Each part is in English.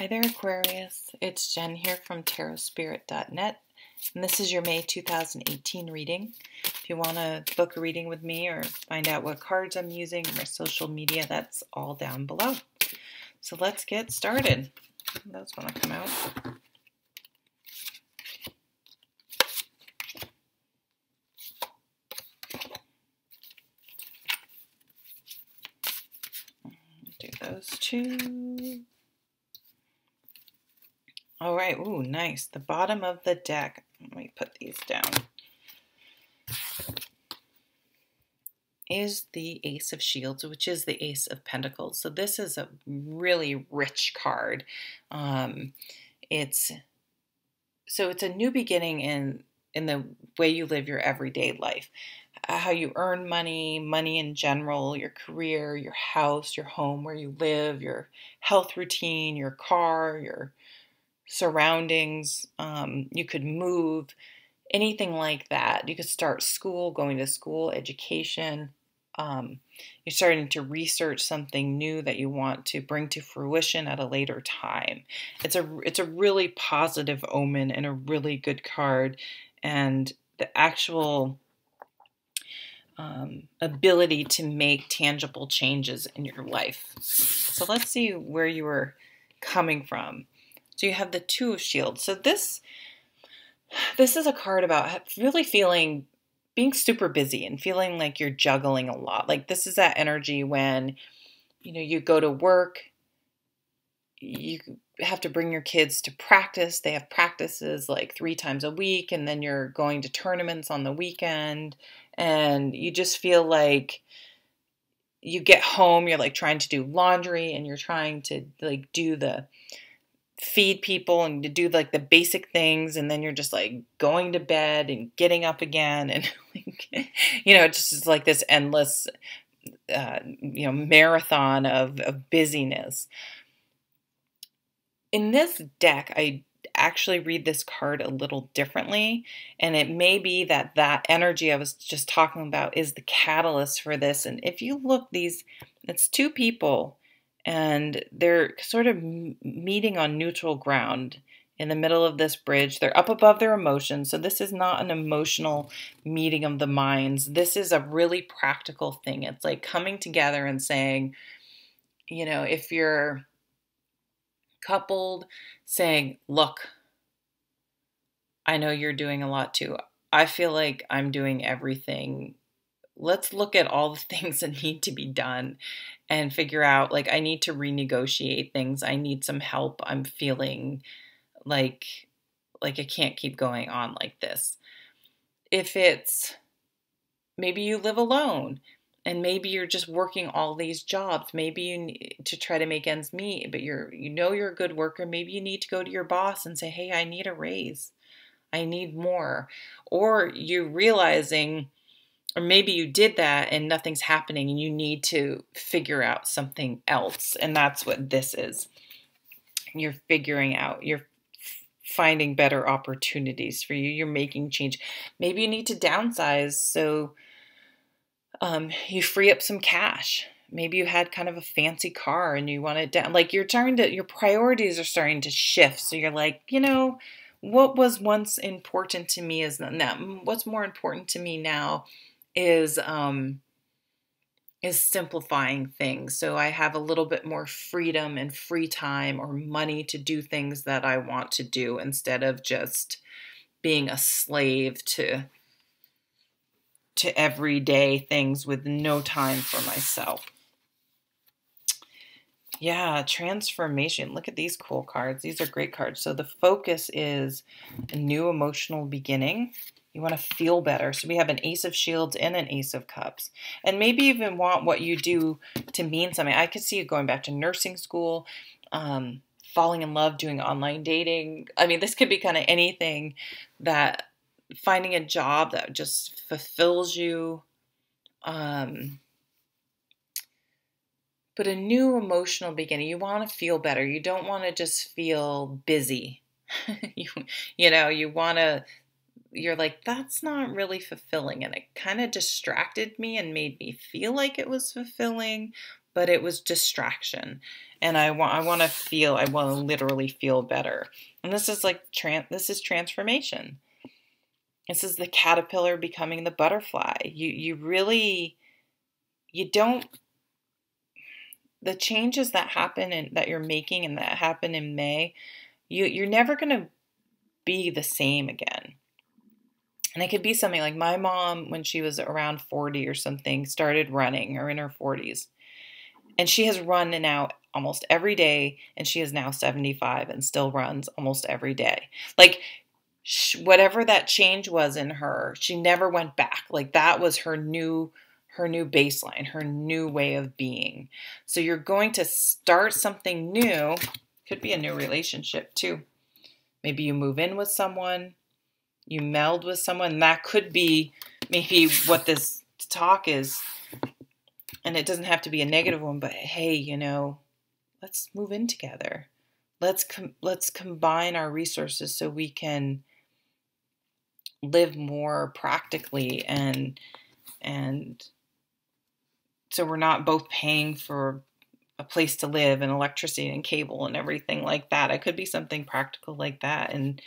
Hi there, Aquarius. It's Jen here from tarotspirit.net, and this is your May 2018 reading. If you want to book a reading with me or find out what cards I'm using or my social media, that's all down below. So let's get started. Those want to come out. Do those two. All right, ooh, nice. The bottom of the deck. Let me put these down. Is the Ace of Shields, which is the Ace of Pentacles. So this is a really rich card. It's a new beginning in the way you live your everyday life, how you earn money in general, your career, your house, your home, where you live, your health routine, your car, your surroundings. You could move, anything like that. You could start school, going to school, education. You're starting to research something new that you want to bring to fruition at a later time. It's a really positive omen and a really good card, and the actual ability to make tangible changes in your life. So let's see where you were coming from. So you have the Two of Shields. So this is a card about really being super busy and feeling like you're juggling a lot. Like this is that energy when, you go to work, you have to bring your kids to practice. They have practices like 3 times a week, and then you're going to tournaments on the weekend, and you just feel like you get home, you're like trying to do laundry, and you're trying to like feed people and to do like the basic things, and then you're just like going to bed and getting up again, and it just is like this endless marathon of busyness. In this deck, I actually read this card a little differently, and it may be that energy I was just talking about is the catalyst for this. And if you look, it's 2 people, and they're sort of meeting on neutral ground in the middle of this bridge. They're up above their emotions. So this is not an emotional meeting of the minds. This is a really practical thing. It's like coming together and saying, if you're coupled, saying, look, I know you're doing a lot too. I feel like I'm doing everything. Let's look at all the things that need to be done and figure out, like, I need to renegotiate things. I need some help. I'm feeling like I can't keep going on like this. If it's maybe you live alone, and maybe you're just working all these jobs. Maybe you need to try to make ends meet, but you're a good worker. Maybe you need to go to your boss and say, hey, I need a raise. I need more. Or you're realizing, or maybe you did that and nothing's happening and you need to figure out something else. And that's what this is. You're figuring out, you're finding better opportunities for you. You're making change. Maybe you need to downsize so you free up some cash. Maybe you had kind of a fancy car and you want it down. Like your priorities are starting to shift. So you're like, what was once important to me is now. What's more important to me now is simplifying things. So I have a little bit more freedom and free time or money to do things that I want to do, instead of just being a slave to everyday things with no time for myself. Yeah, transformation. Look at these cool cards. These are great cards. So the focus is a new emotional beginning. You want to feel better. So we have an Ace of Shields and an Ace of Cups. And maybe even want what you do to mean something. I could see you going back to nursing school, falling in love, doing online dating. I mean, this could be kind of anything, that finding a job that just fulfills you. But a new emotional beginning. You want to feel better. You don't want to just feel busy. You're like, that's not really fulfilling. And it kind of distracted me and made me feel like it was fulfilling, but it was distraction. And I want to literally feel better. And this is like this is transformation. This is the caterpillar becoming the butterfly. You really, you don't, the changes that happen and that you're making and that happen in May, you're never going to be the same again. And it could be something like my mom, when she was around 40 or something, started running, or in her 40s. And she has run now almost every day, and she is now 75 and still runs almost every day. Like, whatever that change was in her, she never went back. Like, that was her new baseline, her new way of being. So you're going to start something new. Could be a new relationship too. Maybe you move in with someone, you meld with someone. That could be maybe what this talk is. And it doesn't have to be a negative one, but hey, let's move in together. Let's combine our resources so we can live more practically, and so we're not both paying for a place to live and electricity and cable and everything like that. It could be something practical like that, and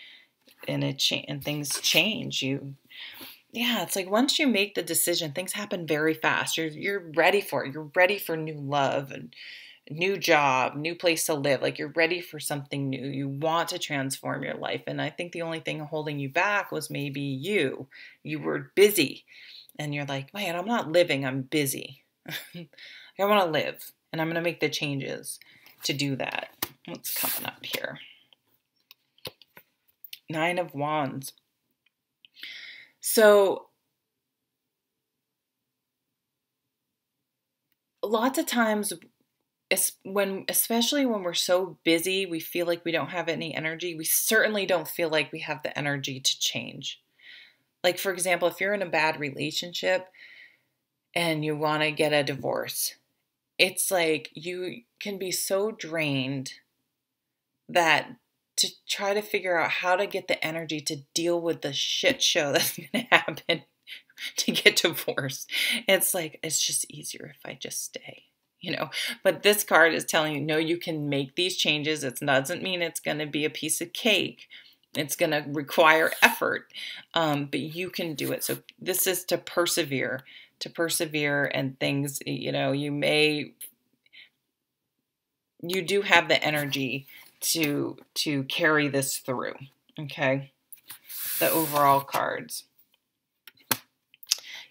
things change. It's like once you make the decision, things happen very fast. You're ready for it. You're ready for new love and new job, new place to live. Like, you're ready for something new. You want to transform your life. And I think the only thing holding you back was maybe you were busy, and you're like, man, I'm not living, I'm busy. I want to live, and I'm going to make the changes to do that. What's coming up here? 9 of Wands. So lots of times, especially when we're so busy, we feel like we don't have any energy. We certainly don't feel like we have the energy to change. Like, for example, if you're in a bad relationship and you want to get a divorce, it's like you can be so drained that to try to figure out how to get the energy to deal with the shit show that's going to happen to get divorced. It's like, it's just easier if I just stay, But this card is telling you, no, you can make these changes. It doesn't mean it's going to be a piece of cake. It's going to require effort, but you can do it. So this is to persevere, and things, you do have the energy to carry this through. Okay. The overall cards.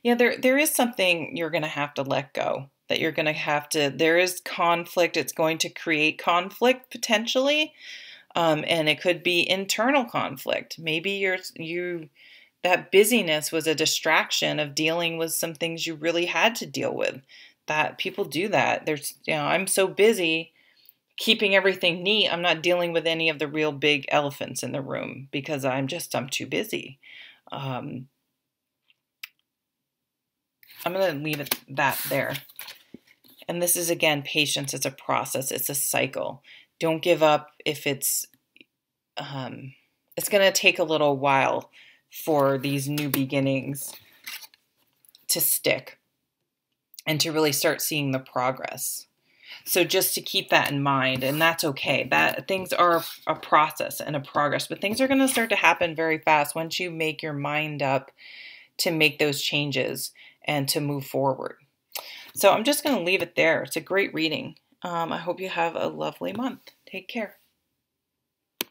Yeah, there is something you're going to have to let go, that you're going to have to, there is conflict. It's going to create conflict potentially. And it could be internal conflict. Maybe that busyness was a distraction of dealing with some things you really had to deal with. That people do that. I'm so busy keeping everything neat, I'm not dealing with any of the real big elephants in the room because I'm too busy. I'm going to leave it there. And this is, again, patience. It's a process. It's a cycle. Don't give up if it's going to take a little while for these new beginnings to stick and to really start seeing the progress. So just to keep that in mind, and that's okay. That things are a process and a progress, but things are going to start to happen very fast once you make your mind up to make those changes and to move forward. So I'm just going to leave it there. It's a great reading. I hope you have a lovely month. Take care.